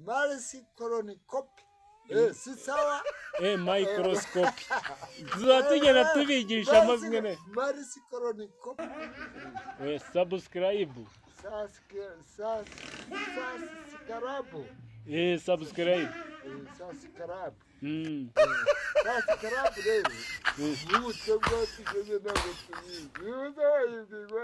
Marisi colonoscopy. Si sawa. Microscope. Tuzatugenda tubigisha amazina. Marisi colonoscopy. Subscribe. Subscribe. Subscribe. Subscribe. Subscribe rero. N'ubutwe bwo tugeze ntabwo tubizi. Bibuze wayibwirwa.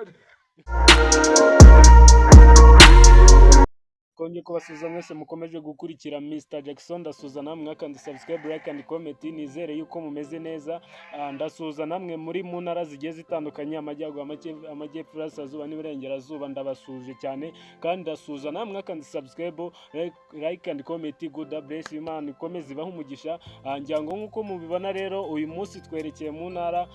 Kongeye kubasuza mwese mukomeje gukurikira Mr Jackson. Ndasuza namwe mwakandi subscribe, like and comment. Nizere yuko mumeze neza. Ndasuza namwe muri mu ntara zigiye zitandukanye, amajyepfo, iburasirazuba n'iburengerazuba. Ndabasuje cyane kandi ndasuza namwe mwakandi subscribe, like and comment. God bless you man, ikomeze ibahe umugisha. Ngira ngo nkuko mubibona rero uyu munsi twerekeye mu ntara,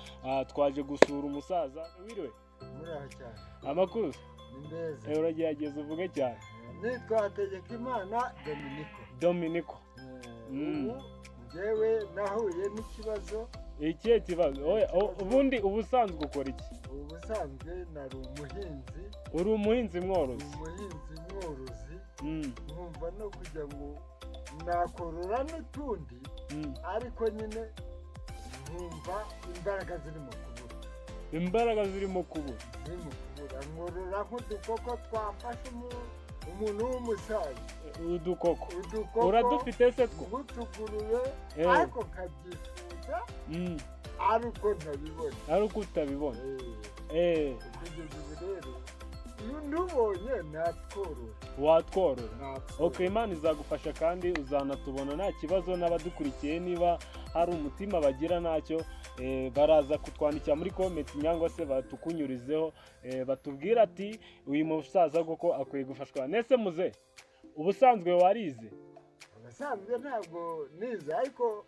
twaje gusura umusaza. Wiriwe muraho cyane. Amakuru Nindeze. Uragerageza uvuge cyane. Nitwa Hategekimana Dominico. Ubu njyewe nahuye n'ikibazo. Ikihe kibazo? Ubundi ubusanzwe ukora iki? Ubusanzwe nari umuhinzi. Uri umuhinzi mworozi? Umuhinzi mworozi. Nkumva no kujya ngo nakorora n'utundi, ariko nyine nkumva imbaraga zirimo kubura. Imbaraga zirimo kubura? Nkorora nk'udukoko twafashe umuntu w'umusaza. Udukoko uradufite se two? Ngutuguruye ariko nkabyifuza ariko ntabibona. Ariko utabibona? Kugeza ubu rero iyo ndubonye natworora. Watworora? Okay, Imana izagufasha kandi uzanatubona nta kibazo. N'abadukurikiye niba hari umutima bagira ntacyo, baraza kutwandikira muri comment cyangwa se batukunyurizeho, batubwira ati uyu musaza koko akwiye gufashwa. Nese muze ubusanzwe warize? Ubusanzwe ntabwo nize, ariko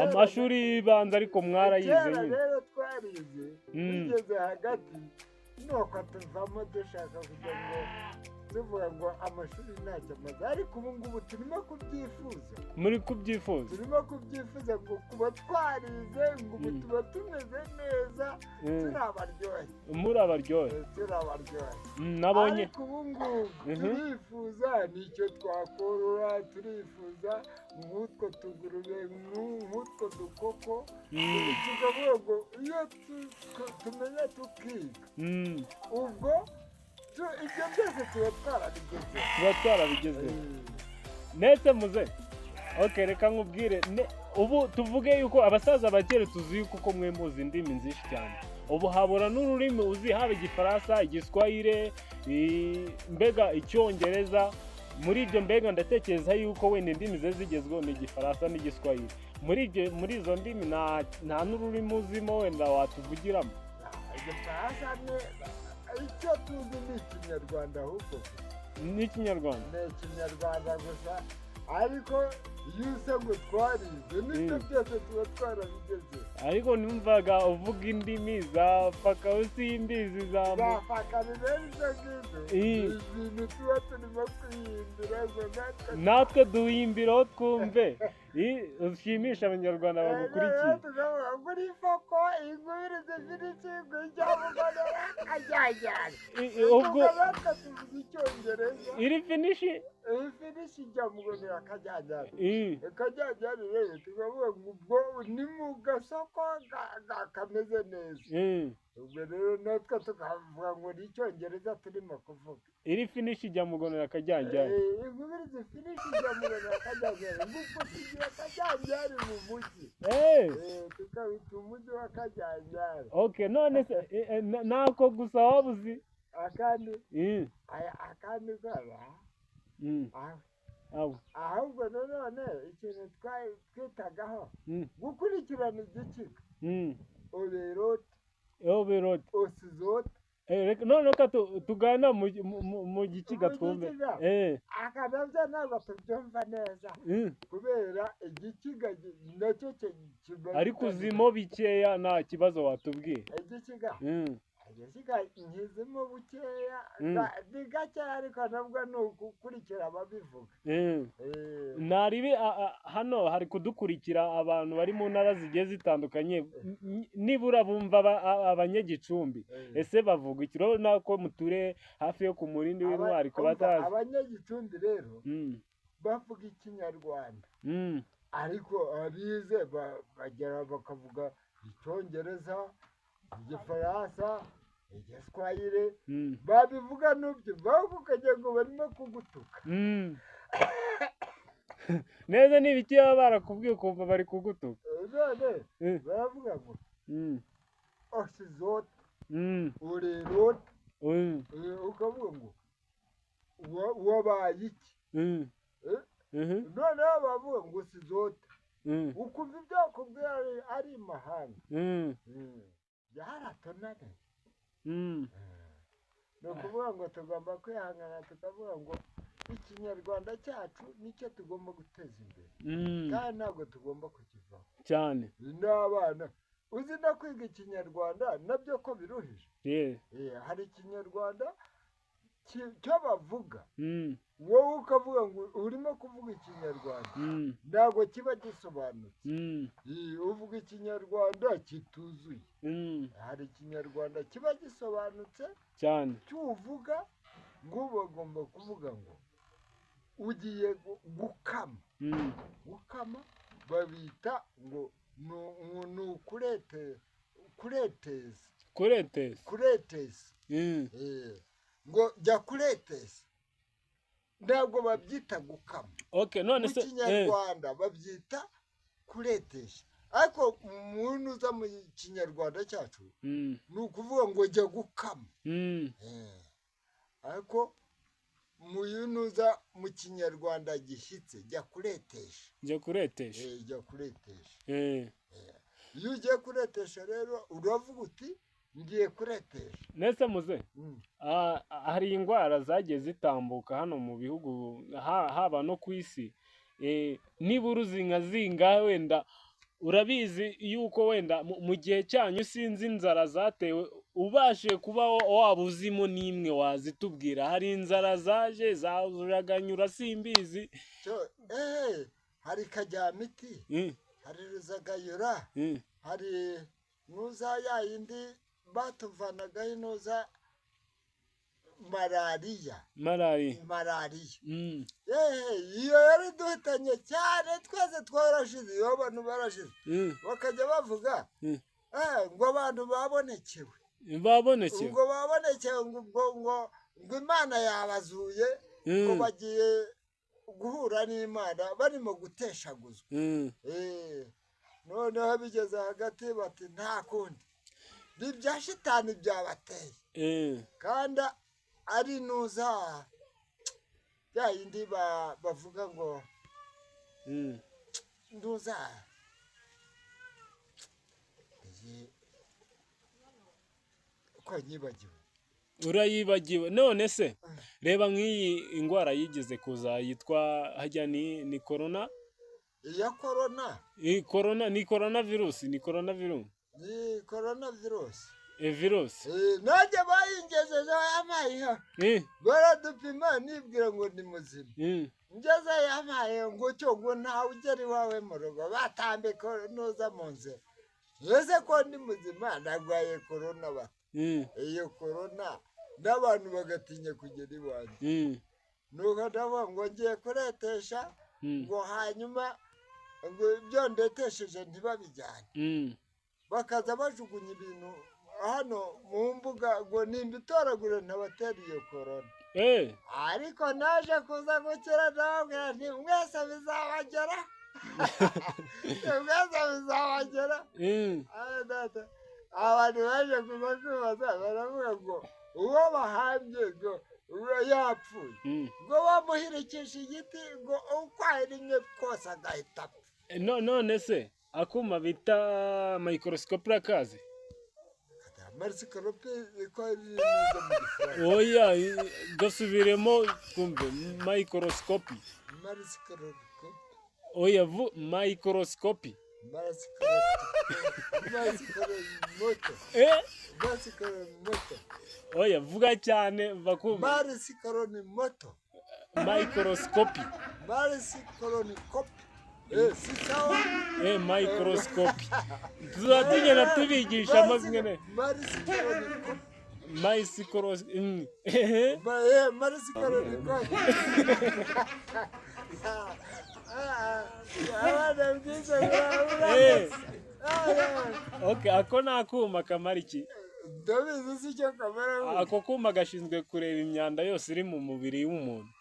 amashuri y'ibanze ariko mwarayize nyine. Rero twarize tugeze hagati nuko tuvamo dushaka kugira ngo tuvuga ngo amashuri ntacyo amaze, ariko ubu ngubu turimo kubyifuza. Muri kubyifuza? Turimo kubyifuza ngo kuba twarize ngo ubu tuba tumeze neza, turabaryohe. Muri abaryohe? Turabaryohe. Nabonye ariko ubu ngubu turifuza nicyo twakorora, turifuza nk'utwo tugurube, nk'utwo dukoko. Tukavuga ngo iyo tumenya tukiga, ubwo ibyo byose tuba twarabigezeho. Nese muze, okay, reka nkubwire. Ubu tuvuge yuko abasaza bakera tuzi yuko uko mwe muzi indimi nzishi cyane. Ubu habura n'ururimi uzi, haba Igifaransa, Igiswahili, mbega Icyongereza. Muri ibyo mbega ndatekereza yuko wenda indimi ze zigezweho ni Igifaransa n'Igiswahili. Muri izo ndimi nta n'ururimi uzimo wenda watuvugiramo? Igifaransa icyo tuzi ni Ikinyarwanda. Ahubwo ni Ikinyarwanda? Ni Ikinyarwanda gusa, ariko iyo usa ngo twarize n'ibyo byose tuba twarabigezeho. Ariko numvaga uvuga indimi za Fakawusi, imbizi za Fakari rero ibyo ngibyo ibintu tuba turimo kwihimbira. Natwe duhimbiraho twumve, ushimisha abanyarwanda bagukurikiye. Tukavuga ngo uri foko ingubiri zifite ikintu cy'amubonera akajyajyana. Ubwo tuvuga Icyongereza. Iri finishi ijya mubonera akajyajyana. Akajyajyana rero tukavuga ngo ubwo ni mu gasoko kameze neza. Ubwo rero natwe tukavuga ngo ni Icyongereza turimo kuvuga. Iri finishi ijya mugonera akajyajyana. Ingubiri zifinishi ijya mugonera akajyajyana. Nguko tugira akajyajyana mu mujyi. Tukabita umujyi w'akajyajyana. Okay, none se nako gusa wabuzi akandi kaba ahubwo nanone ikintu twitagaho gukurikirana igikiga. Oberot Osizote. None ka tugana mu gikiga twumve. Akabyo ntabwo tubyumva neza kubera igikiga nacyo kiba, ariko uzimo bikeya nta kibazo watubwiye. Igikiga nkizimo bukeya, ni gake ariko nabwo ni ugukurikira ababivuga. Naribi hano hari kudukurikira abantu bari mu ntara zigiye zitandukanye, nibura bumva abanyagicumbi. Ese bavuga iki? Urabona ko muture hafi yo ku murindi w'intwari ko batazi. Abanyagicumbi rero bavuga ikinyarwanda ariko abize bagera bakavuga icyongereza, igifaransa, igiswahili, babivuga n'ubyo bavuga ukagira ngo barimo kugutuka. neza n'ibiki baba barakubwiye ukumva bari kugutuka. none baravuga ngo oxyzote, urerote, ukavuga ngo wabaye iki, noneho bavuga ngo sizote, ukumva ibyakubwira ari imahanga, byaratonane. ni ukuvuga ngo tugomba kwihangana tukavuga ngo ikinyarwanda cyacu nicyo tugomba guteza imbere, kandi ntabwo tugomba kukivaho cyane. n'abana uzi no kwiga ikinyarwanda nabyo ko biruhije. hari ikinyarwanda cyo bavuga, wowe ukavuga ngo urimo kuvuga ikinyarwanda, ntabwo kiba gisobanutse. uvuga ikinyarwanda kituzuye. hari ikinyarwanda kiba gisobanutse cyane, cyuvuga ngo bagomba kuvuga ngo ugiye gukama. gukama babita ngo ni kureteza. ngo jya kureteza, ntabwo babyita gukama. none se mu kinyarwanda babyita kuretesha, ariko umuntu uza mu kinyarwanda cyacu ni ukuvuga ngo jya gukama. ariko muyunuza mu kinyarwanda gishyitse jya kuretesha. jya kuretesha. iyo ugiye kuretesha rero uravuga uti ngiye kuretesha. nese muze hari indwara zagiye zitambuka hano mu bihugu haba no ku isi, niba uruzi nka zingahe wenda urabizi yuko wenda mu gihe cyanyu sinzi inzara zatewe ubashe kuba waba uzimo n'imwe wazitubwira? hari inzara zaje zuraganyura simbizi. hari kajyamiti, hari ruzagayura, hari nuza yayindi batuvanagaho inoza malariya. iyo yari duhitanye cyane, twese twarashize. iyo abantu barashize bakajya bavuga ngo abantu babonekewe, ngo Imana yabazuye, ngo bagiye guhura n'Imana barimo guteshaguzwa. noneho bigeze hagati bati nta kundi, bya shitani byabateye, kandi ari nuza ya yindi bavuga ngo nduza ko nyibagiwe. urayibagiwe? none se reba nk'iyi indwara yigeze kuza yitwa hajya ni corona. iya corona ni coronavirus. virusi nanjye bayingejeje yamayeho, baradupima nibwira ngo ni muzima. ngeze yamaye ngo cyo ngo ntawe ugera iwawe mu rugo, batambika nuza mu nzira. ese ko ndi muzima nagwaye corona bata. iyo corona n'abantu bagatinya kugera iwanjye. nuko ndavuga ngo ngiye kuretesha, ngo hanyuma ngo ibyo ndetesheje ntibabijyane. bakaza bajugunya ibintu hano mu mbuga ngo nimba itoragure ntabatera iyo corona. ariko naje kuza gukira ndababwira nti mwese bizabagera. abantu baje kuza kwibaza baravuga ngo uwo bahambye ngo yapfuye, ngo bamuhirikisha igiti ngo ukwaye rimwe kose agahita apfa. none se akuma bita microscope urakazi? microscope ko ari neza mu gifaransa. oya gasubiremo twumve. microscope. oya microscope. oya vuga cyane bakumva. microscope. microscope. tuzatugenda tubigisha amazina. abana byiza Okay, ako ni akuma kamara iki? ndabizi si cyo kamera Ako kuma gashinzwe kureba imyanda yose iri mu mubiri w'umuntu.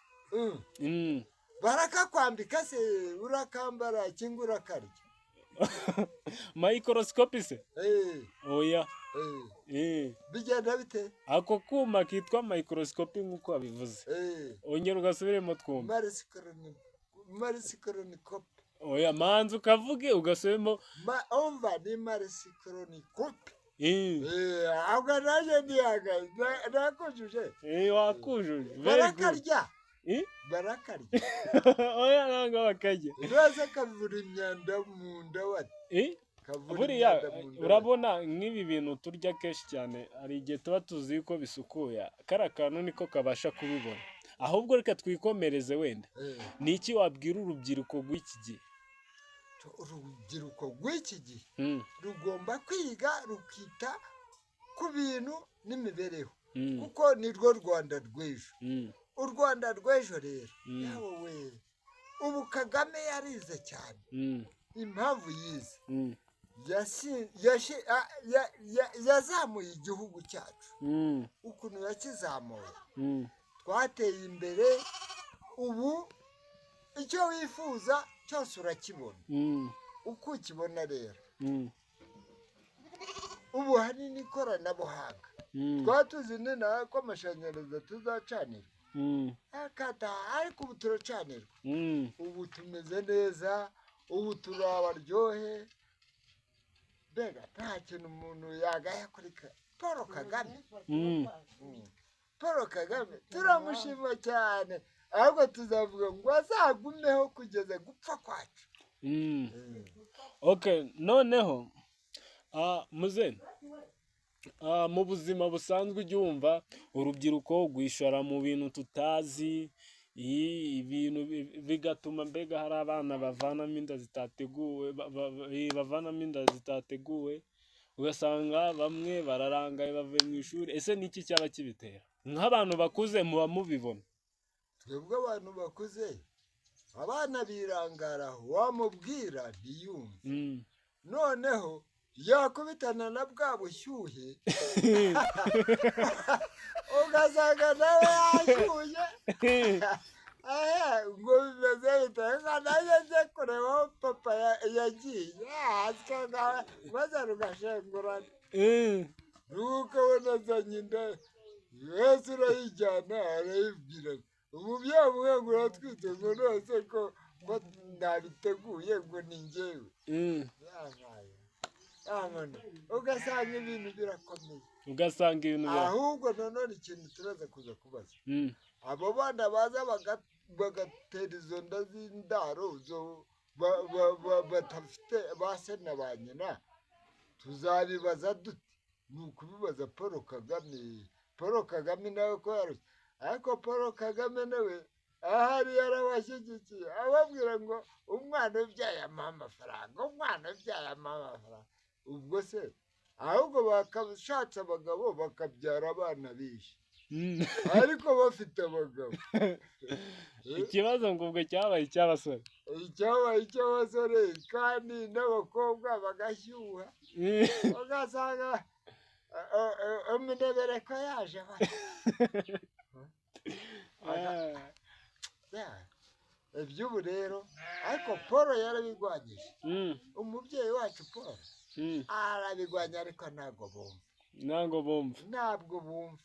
barakakwambika se urakambara cyangwa urakarya Microscope se? Oya. bigenda bite Ako kuma kitwa microscope nk'uko wabivuze. Ongera ugasubiremo twumva. marisikoronicope Oya, manza ukavuge ugasubiremo. umva ni marisikoronicope ahubwo naje ndihagaze nakujuje Wakujuje. barakarya barakarya Oya, ntabwo bakarya. uraza kavura imyanda mu nda wati Buriya urabona nk'ibi bintu turya kenshi cyane hari igihe tuba tuzi ko bisukuye, kariya kantu niko kabasha kubibona. Ahubwo reka twikomereze wenda, ni iki wabwira urubyiruko rw'iki gihe? urubyiruko rw'iki gihe rugomba kwiga rukita ku bintu n'imibereho kuko ni rwo Rwanda rw'ejo. U Rwanda rw'ejo rero yawe ubu Kagame yarize cyane. Impamvu yize yazamuye igihugu cyacu ukuntu yakizamuye twateye imbere ubu icyo wifuza cyose urakibona uko ukibona rero ubu hari n'ikoranabuhanga twatuzi nina ko amashanyarazi tuzacanirwa ariko ubu turacanirwa ubu tumeze neza ubu turi abaryohe mbega nta kintu umuntu yagaya kuri Paul Kagame. Paul Kagame turamushima cyane ahubwo tuzavuga ngo azagumeho kugeza gupfa kwacu. Okay, noneho muze mu buzima busanzwe ujya wumva urubyiruko rwishora mu bintu tutazi, ibintu bigatuma mbega hari abana bavanamo inda zitateguwe ugasanga bamwe bararangaye bavuye mu ishuri. Ese niki cyaba kibitera? Nk'abantu bakuze muba mubibona. Twebwe abantu bakuze abana birangaraho wamubwira ntiyumve noneho yakubitana na bwa bushyuhe ugasanga nawe yashyuye ngo bimeze bite nanjye nze kureba aho papa yagiye maze rugashengurana ukabona azanye inda wese urayijyana arayibwira umubyeyi umwe ngo uratwite ngo nose ko ntabiteguye ngo ni njyewe ugasanga ibintu birakomeye ahubwo nanone ikintu turaza kuza kubaza abo bana baza bagatera izo nda z'indaro batafite ba se na ba nyina tuzabibaza dute? Ni ukubibaza Paul Kagame. Paul Kagame nawe ko yarushye ariko Paul Kagame nawe ahari yarabashyigikiye ababwira ngo umwana ubyaye amuha amafaranga, umwana ubyaye amuha amafaranga. Ubwo se ahubwo bakashatse abagabo bakabyara abana bishe ariko bafite abagabo. Ikibazo ngo ubwo cyabaye icy'abasore, icyabaye icy'abasore kandi n'abakobwa bagashyuha ugasanga iminebere ko yaje iby'ubu rero ariko Paul yarabigwanyije. Umubyeyi wacu Paul arabigwanya ariko ntabwo bumva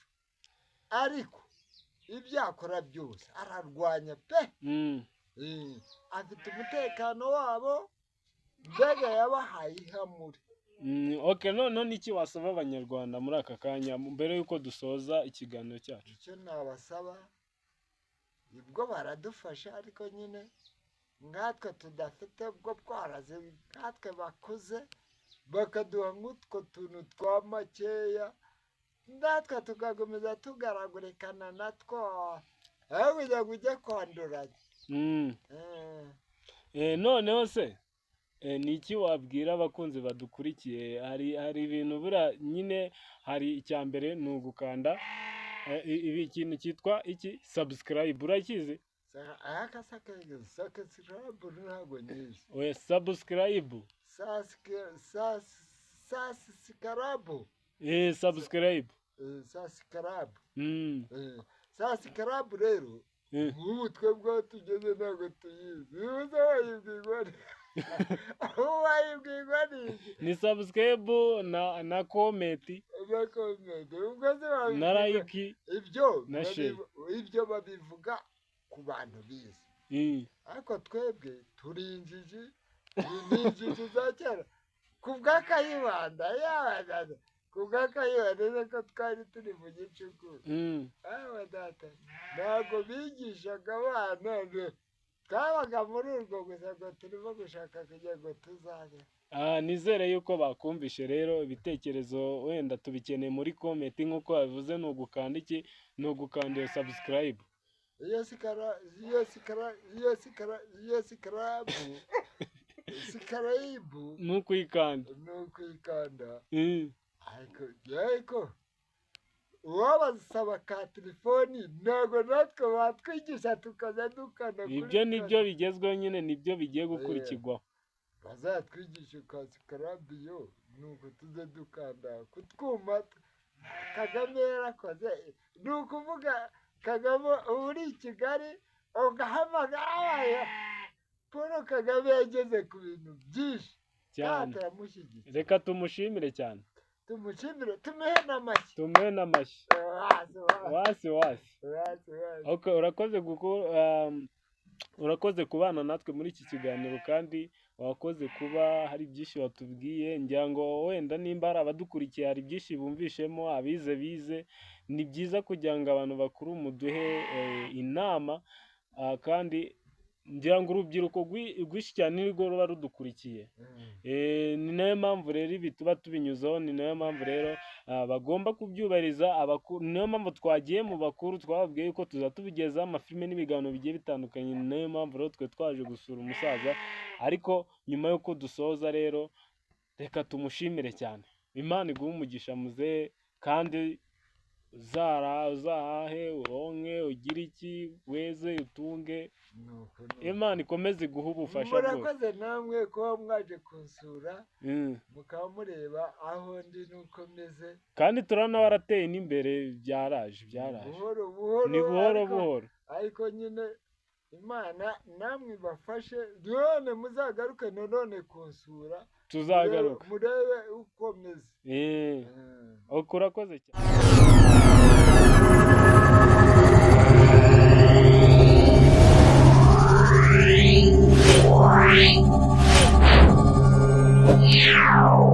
ariko ibyo akora byose ararwanya pe. Afite umutekano wabo mbega yabahaye ihamure. Okay, none n'iki wasaba abanyarwanda muri aka kanya mbere yuko dusoza ikiganiro cyacu? Icyo nabasaba ibwo baradufasha ariko nyine nkatwe tudafite ubwo twaraze nkatwe bakuze bakaduha nk'utwo tuntu twa makeya natwe tugakomeza tugaragurikana natwo aho kugira ngo ujye kwanduranya. Noneho se ni iki wabwira abakunzi badukurikiye? Hari ibintu buriya nyine hari icya mbere ni ugukanda ikintu cyitwa iki subscribe, urakizi? Subscribe ntabwo nyizi. Oya subscribe. Subscribe. Subscribe. Subscribe. Subscribe rero. Nk'ubu twebwe tugeze ntabwo tuyizi. Uza wayibwirwa aho wayibwirwa ni subscribe na comment. Na comment. Ubwo se wabibwirwa. Na like. Ibyo babivuga ku bantu bize. Ariko twebwe turi injiji. Ni injiji za kera. Ku bw'Akayibanda yabaga. Ku bw'Akayibanda niko twari turi mu gicuku. Data. Ntabwo bigishaga abana. Twabaga muri urwo gusa ngo turimo gushaka kugira ngo tuzabe. Nizere yuko bakumvishe rero ibitekerezo wenda tubikeneye muri comment nk'uko babivuze ni ugukanda iki? Ni ugukanda iyo subscribe. Sikarayibu ni ukuyikanda. Ariko uwabasaba ka telefoni ntabwo natwe batwigisha tukaza dukanda kuri ibyo nibyo bigezweho nyine nibyo bigiye gukurikirwaho. Bazatwigisha ka sikarabiyo nuko tuze dukanda kutwuma. Kagame yarakoze ni ukuvuga Kagame uri i Kigali ugahamagara Paul Kagame yageze ku bintu byinshi cyane. Reka tumushimire cyane. Tumushimire tumuhe n'amashyi. Wasi. Okay, urakoze kubana natwe muri iki kiganiro kandi wakoze kuba hari byinshi watubwiye. Ngira ngo wenda nimba hari abadukurikiye hari byinshi bumvishemo, bize ni byiza kugira ngo abantu bakuru muduhe inama kandi ngira ngo urubyiruko rwinshi cyane nirwo ruba rudukurikiye. Ni nayo mpamvu rero ibi tuba tubinyuzaho, ni nayo mpamvu rero bagomba kubyubahiriza. Niyo mpamvu twagiye mu bakuru twababwiye yuko tuzatubigezaho amafilime n'ibiganiro bigiye bitandukanye. Ni nayo mpamvu rero twe twaje gusura umusaza, ariko nyuma y'uko dusoza rero reka tumushimire cyane. Imana iguhe umugisha muzehe kandi uzahahe uronke ugire iki weze utunge. Imana ikomeze guha ubufasha bwose. Murakoze namwe kuba mwaje kunsura mukaba mureba aho ndi nuko meze kandi turabona warateye n'imbere. Byaraje ni buhoro ariko nyine Imana namwe bafashe none muzagaruke none kunsura tuzagaruka murebe uko meze. Urakoze cyane. Wow.